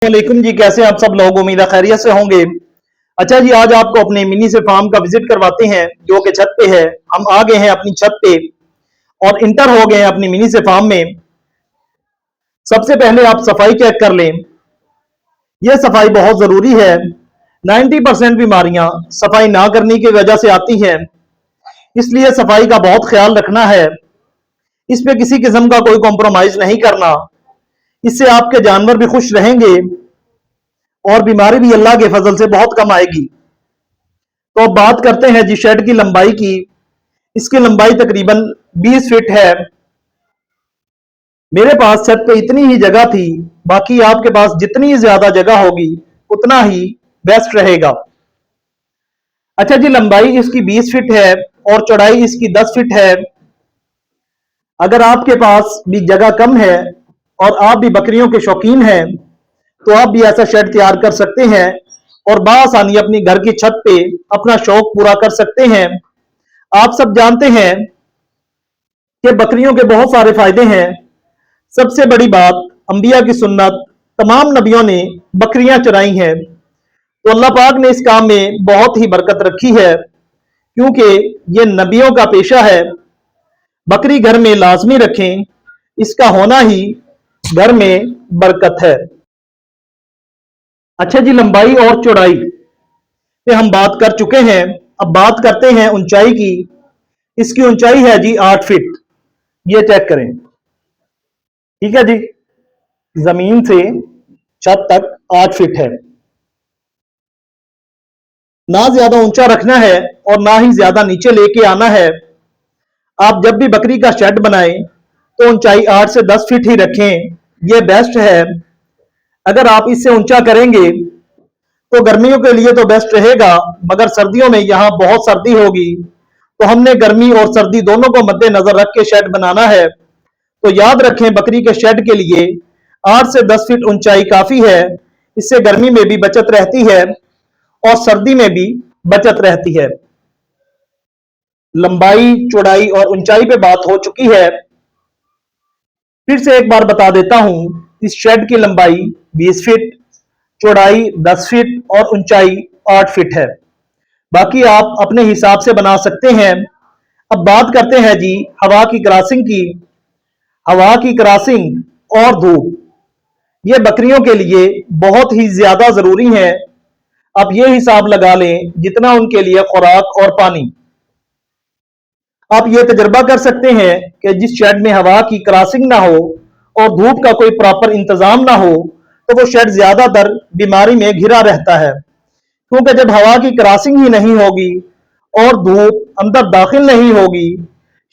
वालेकुम जी, कैसे आप सब लोग? उम्मीद है खैरियत से होंगे। अच्छा जी, आज आपको अपने मिनी से फार्म का विजिट करवाते हैं जो कि छत पे है। हम आ गए हैं अपनी छत पे और इंटर हो गए हैं अपनी मिनी से फार्म में। सबसे पहले आप सफाई चेक कर लें। यह सफाई बहुत जरूरी है। 90% बीमारियां सफाई ना करने की वजह से आती हैं, इसलिए सफाई का बहुत ख्याल रखना है। इस पे किसी किस्म का कोई कॉम्प्रोमाइज नहीं करना। इससे आपके जानवर भी खुश रहेंगे और बीमारी भी अल्लाह के फजल से बहुत कम आएगी। तो अब बात करते हैं जी शेड की लंबाई की। इसकी लंबाई तकरीबन 20 फीट है। मेरे पास छत पे इतनी ही जगह थी, बाकी आपके पास जितनी ज्यादा जगह होगी उतना ही बेस्ट रहेगा। अच्छा जी, लंबाई इसकी 20 फीट है और चौड़ाई इसकी 10 फीट है। अगर आपके पास भी जगह कम है और आप भी बकरियों के शौकीन हैं तो आप भी ऐसा शेड तैयार कर सकते हैं और बासानी अपनी घर की छत पे अपना शौक पूरा कर सकते हैं। आप सब जानते हैं कि बकरियों के बहुत सारे फायदे हैं। सबसे बड़ी बात, अंबिया की सुन्नत, तमाम नबियों ने बकरियां चराई हैं, तो अल्लाह पाक ने इस काम में बहुत ही बरकत रखी है क्योंकि ये नबियों का पेशा है। बकरी घर में लाजमी रखें, इसका होना ही घर में बरकत है। अच्छा जी, लंबाई और चौड़ाई पे हम बात कर चुके हैं। अब बात करते हैं ऊंचाई की। इसकी ऊंचाई है जी 8 फीट। ये चेक करें, ठीक है जी, जमीन से छत तक 8 फीट है। ना ज्यादा ऊंचा रखना है और ना ही ज्यादा नीचे लेके आना है। आप जब भी बकरी का शेड बनाएं तो ऊंचाई 8 से 10 फीट ही रखें, ये बेस्ट है। अगर आप इससे ऊंचा करेंगे तो गर्मियों के लिए तो बेस्ट रहेगा, मगर सर्दियों में यहाँ बहुत सर्दी होगी, तो हमने गर्मी और सर्दी दोनों को मद्देनजर रख के शेड बनाना है। तो याद रखें, बकरी के शेड के लिए 8 से 10 फीट ऊंचाई काफी है। इससे गर्मी में भी बचत रहती है और सर्दी में भी बचत रहती है। लंबाई, चौड़ाई और ऊंचाई पे बात हो चुकी है। फिर से एक बार बता देता हूं, इस शेड की लंबाई 20 फीट, चौड़ाई 10 फीट और ऊंचाई 8 फीट है। बाकी आप अपने हिसाब से बना सकते हैं। अब बात करते हैं जी हवा की क्रॉसिंग की। हवा की क्रॉसिंग और धूप, ये बकरियों के लिए बहुत ही ज्यादा जरूरी है। आप ये हिसाब लगा लें जितना उनके लिए खुराक और पानी। आप ये तजर्बा कर सकते हैं कि जिस शेड में हवा की क्रॉसिंग ना हो और धूप का कोई प्रॉपर इंतजाम ना हो तो वो शेड ज्यादातर बीमारी में घिरा रहता है, क्योंकि जब हवा की क्रॉसिंग ही नहीं होगी और धूप अंदर दाखिल नहीं होगी,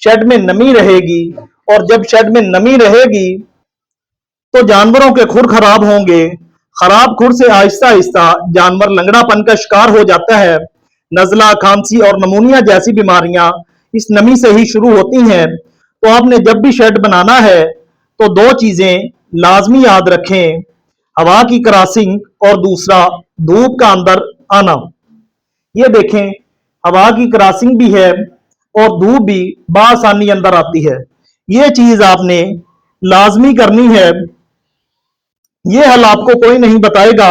शेड में नमी रहेगी, और जब शेड में नमी रहेगी तो जानवरों के खुर खराब होंगे। खराब खुर से आहिस्ता आहिस्ता जानवर लंगड़ापन का शिकार हो जाता है। नजला, खांसी और नमूनिया जैसी बीमारियां इस नमी से ही शुरू होती हैं। तो आपने जब भी शेड बनाना है तो दो चीजें लाजमी याद रखें, हवा की क्रॉसिंग और दूसरा धूप का अंदर आना। ये देखें, हवा की क्रॉसिंग भी है और धूप भी बआसानी अंदर आती है। ये चीज आपने लाजमी करनी है। ये हल आपको कोई नहीं बताएगा।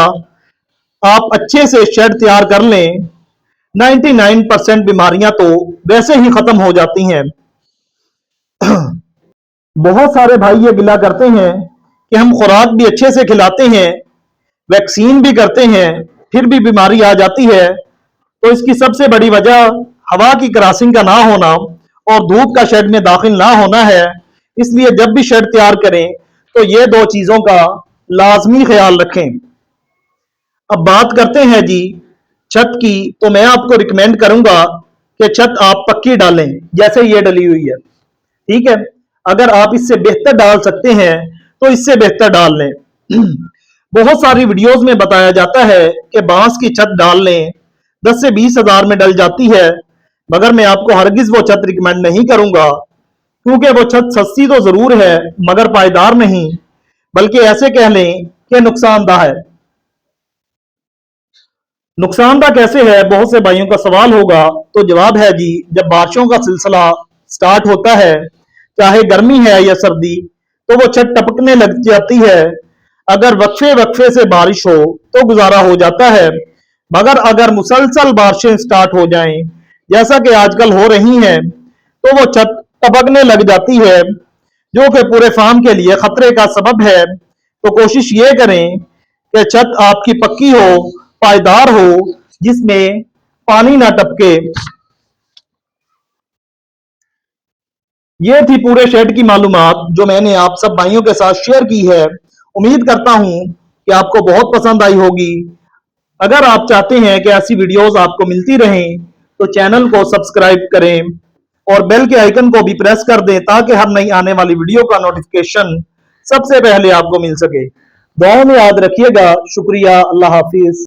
आप अच्छे से शेड तैयार कर लें, 99% बीमारियां तो वैसे ही खत्म हो जाती हैं। बहुत सारे भाई ये गिला करते हैं कि हम खुराक भी अच्छे से खिलाते हैं, वैक्सीन भी करते हैं, फिर भी बीमारी आ जाती है। तो इसकी सबसे बड़ी वजह हवा की क्रॉसिंग का ना होना और धूप का शेड में दाखिल ना होना है। इसलिए जब भी शेड तैयार करें तो ये दो चीजों का लाजमी ख्याल रखें। अब बात करते हैं जी छत की। तो मैं आपको रिकमेंड करूंगा कि छत आप पक्की डालें, जैसे ये डली हुई है, ठीक है। अगर आप इससे बेहतर डाल सकते हैं तो इससे बेहतर डाल लें। बहुत सारी वीडियोस में बताया जाता है कि बांस की छत डाल लें, 10 से 20 हजार में डल जाती है, मगर मैं आपको हरगिज वो छत रिकमेंड नहीं करूंगा, क्योंकि वो छत सस्ती तो जरूर है मगर पायदार नहीं, बल्कि ऐसे कह लें कि नुकसानदाह है। नुकसानदाह कैसे है, बहुत से भाइयों का सवाल होगा। तो जवाब है जी, जब बारिशों का सिलसिला स्टार्ट होता है, चाहे गर्मी है या सर्दी, तो वो छत टपकने लग जाती है। अगर वक्फे वक्फे से बारिश हो तो गुजारा हो जाता है, मगर अगर मुसलसल बारिशें स्टार्ट हो जाएं जैसा कि आजकल हो रही हैं तो वो छत टपकने लग जाती है, जो कि पूरे फार्म के लिए खतरे का सबब है। तो कोशिश ये करें कि छत आपकी पक्की हो, पायदार हो, जिसमें पानी ना टपके। ये थी पूरे शेड की मालूमात जो मैंने आप सब भाइयों के साथ शेयर की है। उम्मीद करता हूं कि आपको बहुत पसंद आई होगी। अगर आप चाहते हैं कि ऐसी वीडियोस आपको मिलती रहें तो चैनल को सब्सक्राइब करें और बेल के आइकन को भी प्रेस कर दें ताकि हर नई आने वाली वीडियो का नोटिफिकेशन सबसे पहले आपको मिल सके। दुआ में याद रखिएगा। शुक्रिया। अल्लाह हाफिज।